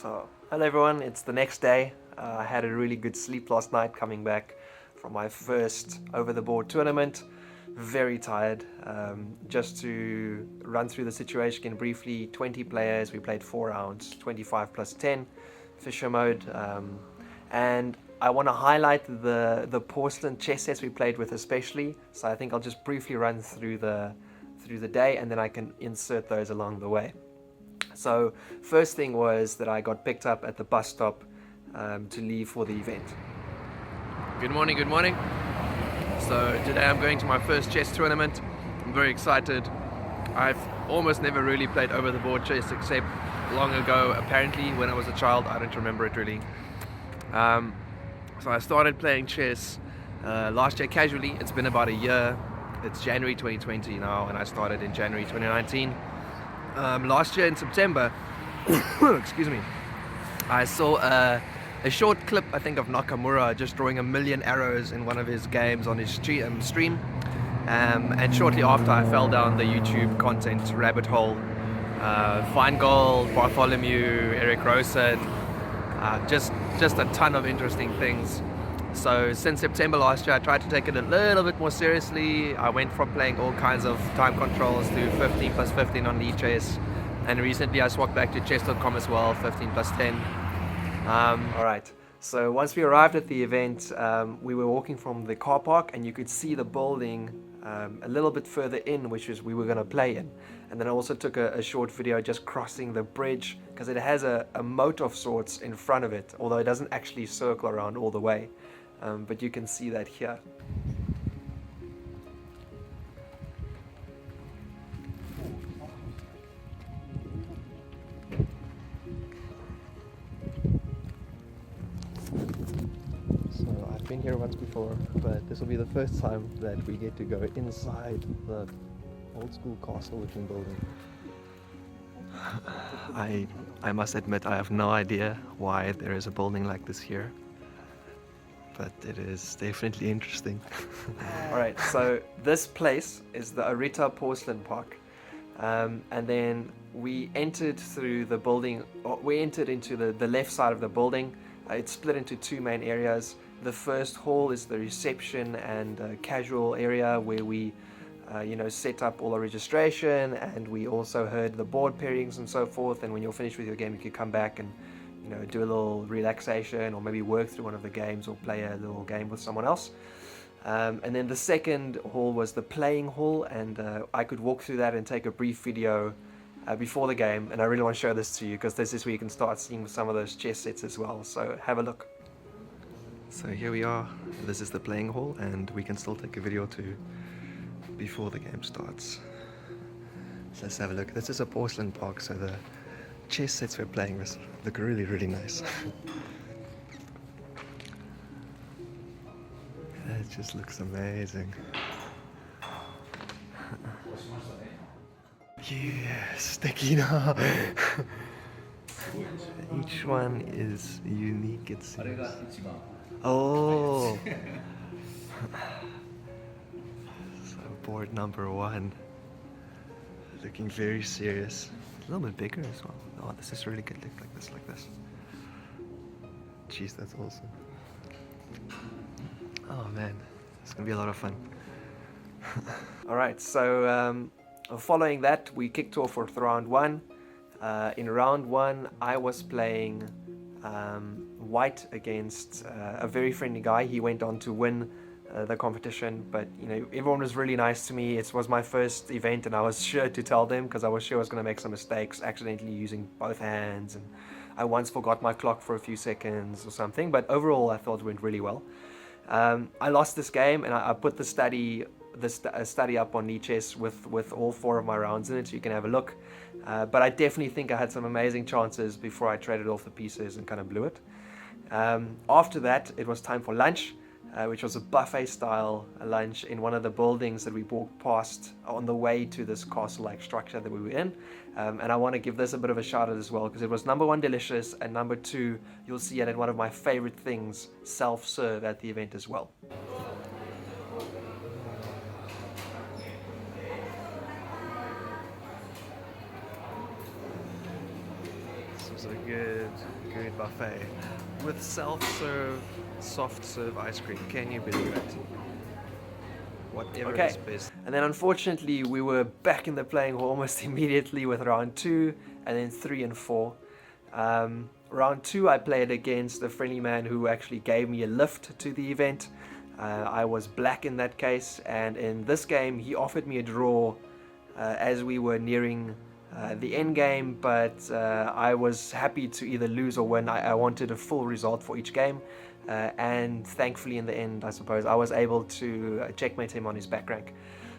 So, hello everyone, it's the next day. I had a really good sleep last night coming back from my first over-the-board tournament. Very tired. Just to run through the situation again briefly, 20 players, we played 4 rounds, 25 plus 10, Fisher mode. And I want to highlight the porcelain chess sets we played with especially. So I think I'll just briefly run through the day and then I can insert those along the way. So first thing was that I got picked up at the bus stop to leave for the event. Good morning, good morning. So today I'm going to my first chess tournament. I'm very excited. I've almost never really played over the board chess except long ago, apparently when I was a child. I don't remember it really. So I started playing chess last year casually. It's been about a year. It's January 2020 now and I started in January 2019. Last year in September, excuse me, I saw a short clip, I think, of Nakamura just drawing 1,000,000 arrows in one of his games on his stream. And shortly after, I fell down the YouTube content rabbit hole. Feingold, Bartholomew, Eric Rosett, just a ton of interesting things. So since September last year, I tried to take it a little bit more seriously. I went from playing all kinds of time controls to 15 plus 15 on chess. And recently I swapped back to chess.com as well, 15 plus 10. Alright, so once we arrived at the event, we were walking from the car park and you could see the building a little bit further in, which is we were going to play in. And then I also took a short video just crossing the bridge because it has a moat of sorts in front of it, although it doesn't actually circle around all the way. But you can see that here. So I've been here once before, but this will be the first time that we get to go inside the old school castle looking building. I must admit I have no idea why there is a building like this here. But it is definitely interesting. Alright, so this place is the Arita Porcelain Park. And then we entered through the building, we entered into the left side of the building. It's split into 2 main areas. The first hall is the reception and casual area where we set up all the registration, and we also heard the board pairings and so forth. And when you're finished with your game, you can come back and do a little relaxation or maybe work through one of the games or play a little game with someone else. And then the second hall was the playing hall, and I could walk through that and take a brief video before the game, and I really want to show this to you because this is where you can start seeing some of those chess sets as well, so have a look. So here we are, this is the playing hall, and we can still take a video too before the game starts. So let's have a look. This is a porcelain park, so the chess sets we're playing with look really, really nice. That just looks amazing. Yes, tequila. Each one is unique, it seems. Oh. So board number 1. Looking very serious. A little bit bigger as well. Oh, this is really good. Look like this. Jeez, that's awesome. Oh man, it's gonna be a lot of fun. Alright, so following that, we kicked off with round 1. In round 1, I was playing white against a very friendly guy. He went on to win the competition, but everyone was really nice to me. It was my first event and I was sure to tell them because I was sure I was going to make some mistakes, accidentally using both hands, and I once forgot my clock for a few seconds or something, but overall I thought it went really well. I lost this game, and I put the study up on chess with all 4 of my rounds in it, so you can have a look. But I definitely think I had some amazing chances before I traded off the pieces and kind of blew it. After that, it was time for lunch, which was a buffet style lunch in one of the buildings that we walked past on the way to this castle-like structure that we were in. And I want to give this a bit of a shout out as well, because it was number 1 delicious, and number 2 you'll see it in one of my favorite things, self-serve at the event as well. is a good buffet with self-serve, soft-serve ice cream. Can you believe it? Whatever is best. And then unfortunately we were back in the playing hall almost immediately with round 2 and then 3 and 4. Round 2 I played against a friendly man who actually gave me a lift to the event. I was black in that case, and in this game he offered me a draw as we were nearing the end game, but I was happy to either lose or win. I wanted a full result for each game, and thankfully in the end, I suppose, I was able to checkmate him on his back rank.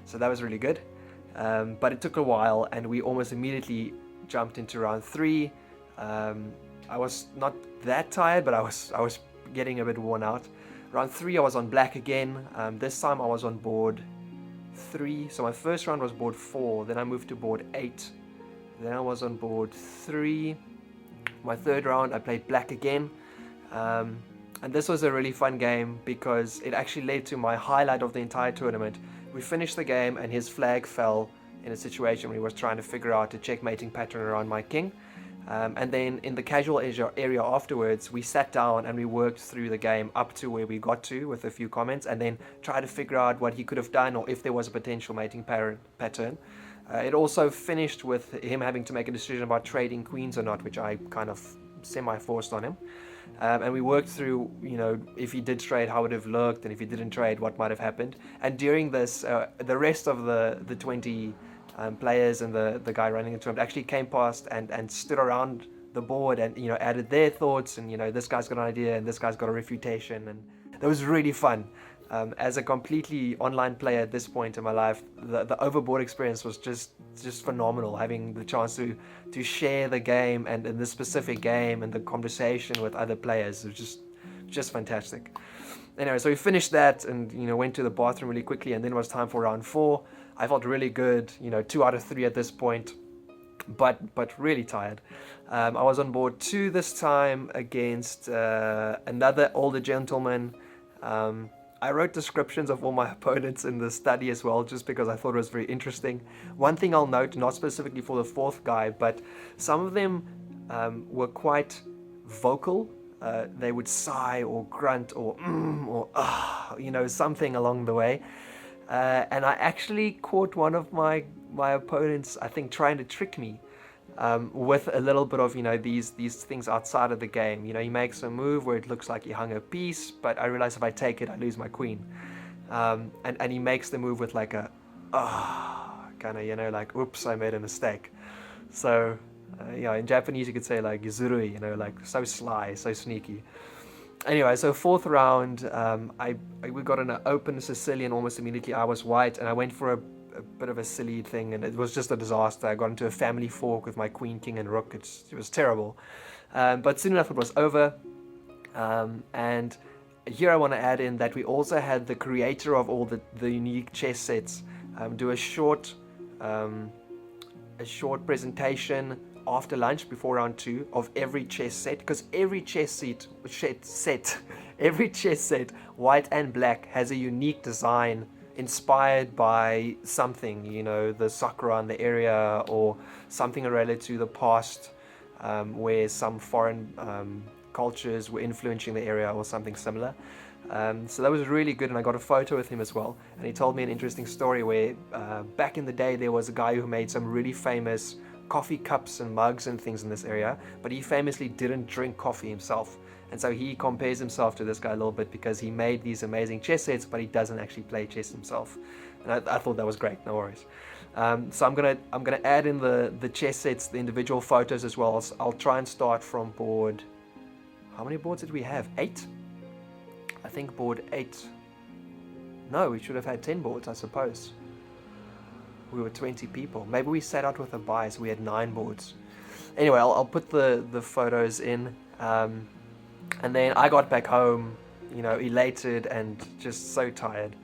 So that was really good, but it took a while and we almost immediately jumped into round 3. I was not that tired, but I was getting a bit worn out. Round 3 I was on black again. This time I was on board 3. So my first round was board 4, then I moved to board 8, then I was on board 3. My third round I played black again, and this was a really fun game because it actually led to my highlight of the entire tournament. We finished the game and his flag fell in a situation where he was trying to figure out a checkmating pattern around my king. And then in the casual area afterwards, we sat down and we worked through the game up to where we got to with a few comments, and then tried to figure out what he could have done or if there was a potential mating pattern. It also finished with him having to make a decision about trading queens or not, which I kind of semi-forced on him. And we worked through, if he did trade, how it would have looked, and if he didn't trade, what might have happened. And during this, the rest of the 20 players and the guy running the tournament actually came past and stood around the board and added their thoughts, and this guy's got an idea and this guy's got a refutation, and that was really fun. As a completely online player at this point in my life, the overboard experience was just phenomenal. Having the chance to share the game and in this specific game and the conversation with other players was just fantastic. Anyway, so we finished that and went to the bathroom really quickly, and then it was time for round 4. I felt really good, 2 out of 3 at this point, but really tired. I was on board 2 this time against another older gentleman. I wrote descriptions of all my opponents in the study as well, just because I thought it was very interesting. One thing I'll note, not specifically for the 4th guy, but some of them were quite vocal. They would sigh or grunt or something along the way. And I actually caught one of my opponents, I think, trying to trick me with a little bit of these things outside of the game. He makes a move where it looks like he hung a piece, but I realize if I take it I lose my queen, and he makes the move with like a kind of like, oops, I made a mistake. So in Japanese you could say like yuzurui, like so sly, so sneaky. Anyway, so 4th round, we got an open Sicilian almost immediately. I was white, and I went for a bit of a silly thing, and it was just a disaster. I got into a family fork with my queen, king, and rook. It was terrible. But soon enough, it was over. And here I want to add in that we also had the creator of all the unique chess sets do a short presentation after lunch before round 2 of every chess set, because every chess set, white and black, has a unique design inspired by something, the sakura in the area, or something related to the past, where some foreign cultures were influencing the area or something similar. So that was really good, and I got a photo with him as well, and he told me an interesting story where back in the day there was a guy who made some really famous coffee cups and mugs and things in this area, but he famously didn't drink coffee himself, and so he compares himself to this guy a little bit because he made these amazing chess sets, but he doesn't actually play chess himself. And I thought that was great. No worries. So I'm gonna add in the chess sets, the individual photos as well. I'll try and start from board. How many boards did we have? 8. I think board 8. No, we should have had 10 boards, I suppose. We were 20 people. Maybe we sat out with a bias. We had 9 boards. Anyway, I'll put the photos in. And then I got back home, elated and just so tired.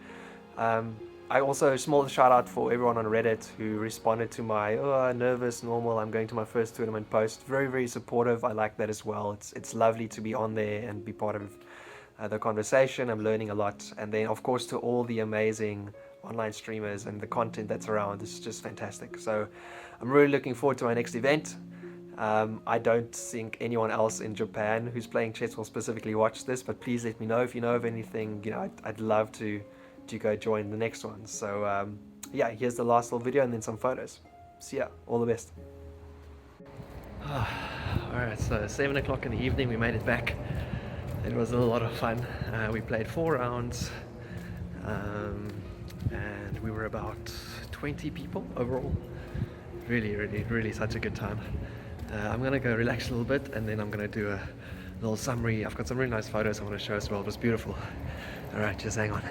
I also, a small shout out for everyone on Reddit who responded to my nervous, normal, I'm going to my first tournament post. Very, very supportive. I like that as well. It's lovely to be on there and be part of the conversation. I'm learning a lot. And then, of course, to all the amazing online streamers and the content that's around, it's just fantastic. So I'm really looking forward to my next event. I don't think anyone else in Japan who's playing chess will specifically watch this, but please let me know if you know of anything. You know, I'd love to go join the next one. So yeah, here's the last little video and then some photos. See ya, all the best. Alright, so 7 o'clock in the evening, we made it back. It was a lot of fun. We played 4 rounds, and we were about 20 people overall. Really such a good time. I'm gonna go relax a little bit, and then I'm gonna do a little summary. I've got some really nice photos I want to show as well. It was beautiful. Alright, just hang on.